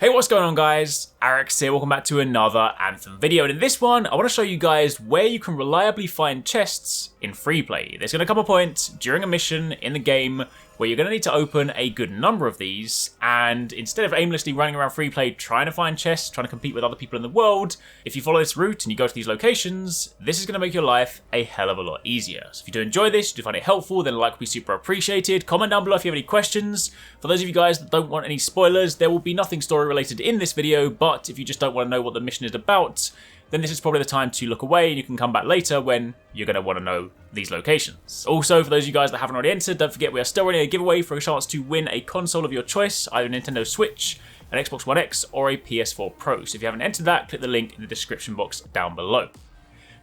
Hey, what's going on guys? Arekkz here, welcome back to another Anthem video, and in this one I want to show you guys where you can reliably find chests in Freeplay. There's going to come a point during a mission in the game where you're going to need to open a good number of these, and instead of aimlessly running around Freeplay trying to find chests, trying to compete with other people in the world, if you follow this route and you go to these locations, this is going to make your life a hell of a lot easier. So if you do enjoy this, you do find it helpful, then a like would be super appreciated. Comment down below if you have any questions. For those of you guys that don't want any spoilers, there will be nothing story related in this video, but if you just don't want to know what the mission is about, then this is probably the time to look away and you can come back later when you're going to want to know these locations. Also, for those of you guys that haven't already entered, don't forget we are still running a giveaway for a chance to win a console of your choice, either a Nintendo Switch, an Xbox One X, or a PS4 Pro. So if you haven't entered that, click the link in the description box down below.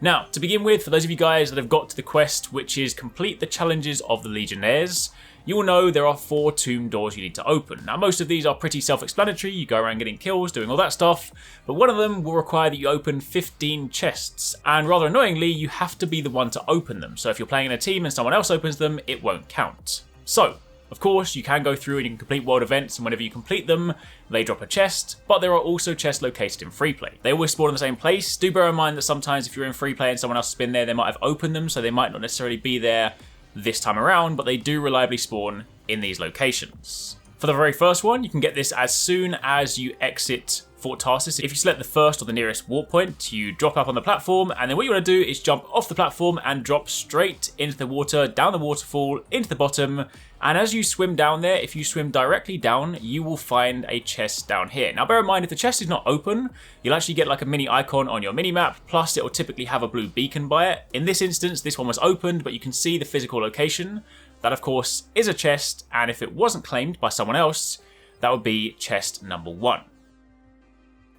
Now, to begin with, for those of you guys that have got to the quest, which is complete the challenges of the Legionnaires, you will know there are 4 tomb doors you need to open. Now, most of these are pretty self-explanatory. You go around getting kills, doing all that stuff, but one of them will require that you open 15 chests, and rather annoyingly, you have to be the one to open them. So if you're playing in a team and someone else opens them, it won't count. So, of course, you can go through and you can complete world events, and whenever you complete them, they drop a chest, but there are also chests located in Freeplay. They always spawn in the same place. Do bear in mind that sometimes if you're in Freeplay and someone else has been there, they might have opened them, so they might not necessarily be there this time around, but they do reliably spawn in these locations. For the very first one, you can get this as soon as you exit Fort Tarsis. If you select the first or the nearest warp point, you drop up on the platform, and then what you want to do is jump off the platform and drop straight into the water, down the waterfall, into the bottom, and as you swim down there, if you swim directly down, you will find a chest down here. Now bear in mind, if the chest is not open, you'll actually get like a mini icon on your mini-map, plus it will typically have a blue beacon by it. In this instance, this one was opened, but you can see the physical location. That of course is a chest, and if it wasn't claimed by someone else, that would be chest number 1.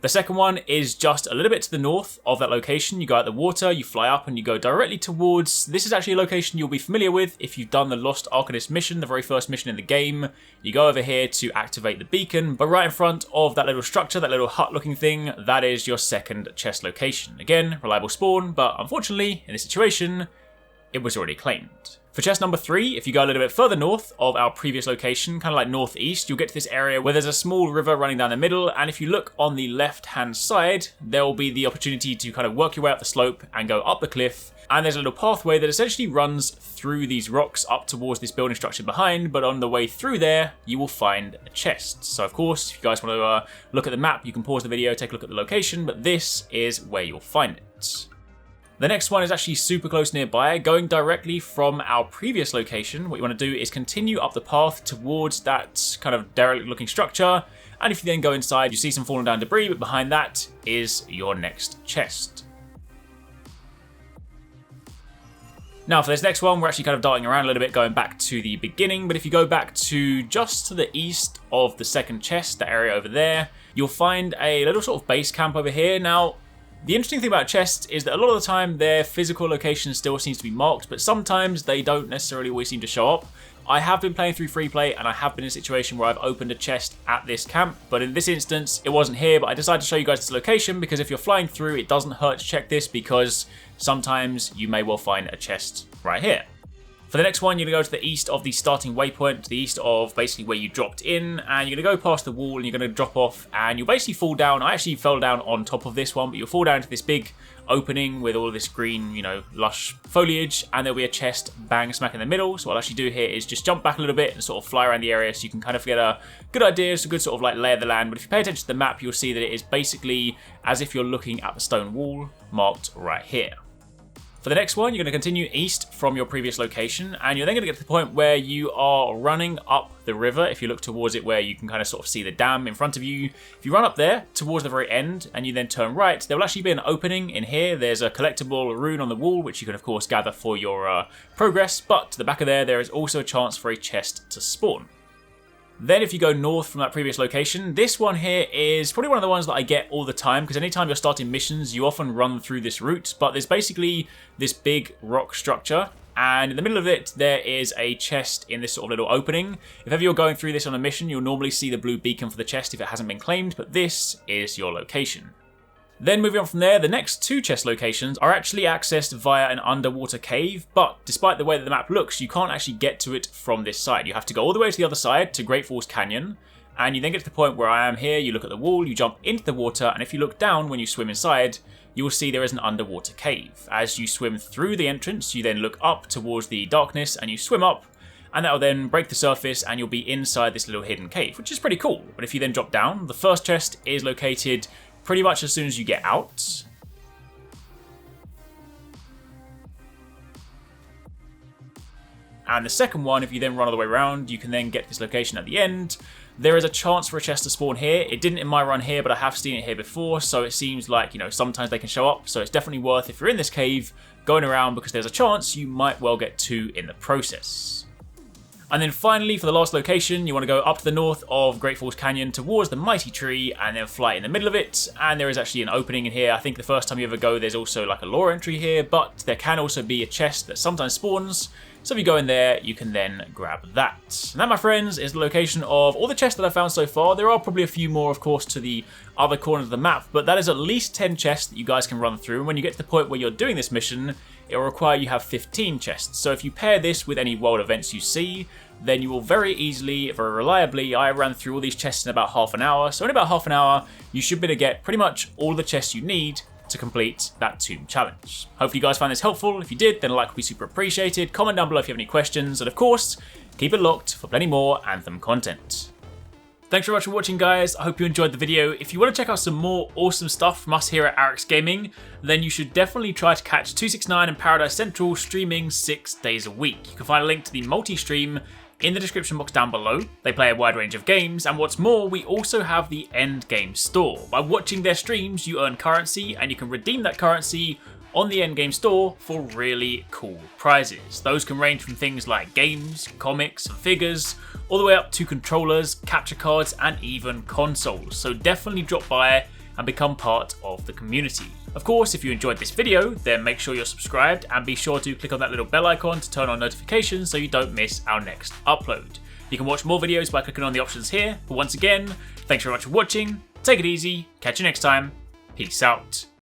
The second one is just a little bit to the north of that location. You go out the water, you fly up, and you go directly towards... This is actually a location you'll be familiar with if you've done the Lost Arcanist mission, the very first mission in the game. You go over here to activate the beacon, but right in front of that little structure, that little hut-looking thing, that is your second chest location. Again, reliable spawn, but unfortunately, in this situation, it was already claimed. For chest number 3, if you go a little bit further north of our previous location, kind of like northeast, you'll get to this area where there's a small river running down the middle, and if you look on the left-hand side, there will be the opportunity to kind of work your way up the slope and go up the cliff, and there's a little pathway that essentially runs through these rocks up towards this building structure behind, but on the way through there, you will find a chest. So of course, if you guys want to look at the map, you can pause the video, take a look at the location, but this is where you'll find it. The next one is actually super close nearby. Going directly from our previous location, what you want to do is continue up the path towards that kind of derelict looking structure, and if you then go inside, you see some fallen down debris, but behind that is your next chest. Now for this next one, we're actually kind of darting around a little bit, going back to the beginning, but if you go back to just to the east of the second chest, that area over there, you'll find a little sort of base camp over here. Now, the interesting thing about chests is that a lot of the time their physical location still seems to be marked, but sometimes they don't necessarily always seem to show up. I have been playing through Freeplay and I have been in a situation where I've opened a chest at this camp, but in this instance it wasn't here, but I decided to show you guys this location because if you're flying through, it doesn't hurt to check this because sometimes you may well find a chest right here. For the next one, you're going to go to the east of the starting waypoint, to the east of basically where you dropped in, and you're going to go past the wall and you're going to drop off and you'll basically fall down. I actually fell down on top of this one, but you'll fall down into this big opening with all this green, you know, lush foliage, and there'll be a chest bang smack in the middle. So what I'll actually do here is just jump back a little bit and sort of fly around the area so you can kind of get a good idea, it's a good sort of like lay of the land. But if you pay attention to the map, you'll see that it is basically as if you're looking at the stone wall marked right here. For the next one, you're going to continue east from your previous location, and you're then going to get to the point where you are running up the river. If you look towards it where you can kind of sort of see the dam in front of you, if you run up there towards the very end and you then turn right, there will actually be an opening in here. There's a collectible rune on the wall, which you can of course gather for your progress, but to the back of there is also a chance for a chest to spawn. Then if you go north from that previous location, this one here is probably one of the ones that I get all the time, because anytime you're starting missions, you often run through this route, but there's basically this big rock structure, and in the middle of it, there is a chest in this sort of little opening. If ever you're going through this on a mission, you'll normally see the blue beacon for the chest if it hasn't been claimed, but this is your location. Then moving on from there, the next 2 chest locations are actually accessed via an underwater cave, but despite the way that the map looks, you can't actually get to it from this side. You have to go all the way to the other side, to Great Falls Canyon, and you then get to the point where I am here, you look at the wall, you jump into the water, and if you look down when you swim inside, you will see there is an underwater cave. As you swim through the entrance, you then look up towards the darkness and you swim up, and that will then break the surface and you'll be inside this little hidden cave, which is pretty cool. But if you then drop down, the first chest is located pretty much as soon as you get out. And the second one, if you then run all the way around, you can then get this location at the end. There is a chance for a chest to spawn here. It didn't in my run here, but I have seen it here before, so it seems like, you know, sometimes they can show up. So it's definitely worth, if you're in this cave, going around, because there's a chance you might well get 2 in the process. And then finally, for the last location, you want to go up to the north of Great Falls Canyon towards the Mighty Tree and then fly in the middle of it. And there is actually an opening in here. I think the first time you ever go, there's also like a lore entry here, but there can also be a chest that sometimes spawns. So if you go in there, you can then grab that. And that, my friends, is the location of all the chests that I've found so far. There are probably a few more, of course, to the other corners of the map, but that is at least 10 chests that you guys can run through. And when you get to the point where you're doing this mission, it will require you have 15 chests. So if you pair this with any world events you see, then you will very easily, very reliably, I ran through all these chests in about half an hour. So in about half an hour, you should be able to get pretty much all the chests you need to complete that tomb challenge. Hopefully you guys found this helpful. If you did, then a like would be super appreciated. Comment down below if you have any questions, and of course, keep it locked for plenty more Anthem content. Thanks very much for watching, guys. I hope you enjoyed the video. If you want to check out some more awesome stuff from us here at Arekkz Gaming, then you should definitely try to catch 269 and Paradise Central streaming 6 days a week. You can find a link to the multi-stream in the description box down below. They play a wide range of games, and what's more, we also have the Endgame store. By watching their streams, you earn currency, and you can redeem that currency on the Endgame store for really cool prizes. Those can range from things like games, comics, and figures, all the way up to controllers, capture cards, and even consoles. So definitely drop by and become part of the community. Of course, if you enjoyed this video, then make sure you're subscribed and be sure to click on that little bell icon to turn on notifications so you don't miss our next upload. You can watch more videos by clicking on the options here, but once again, thanks very much for watching, take it easy, catch you next time, peace out.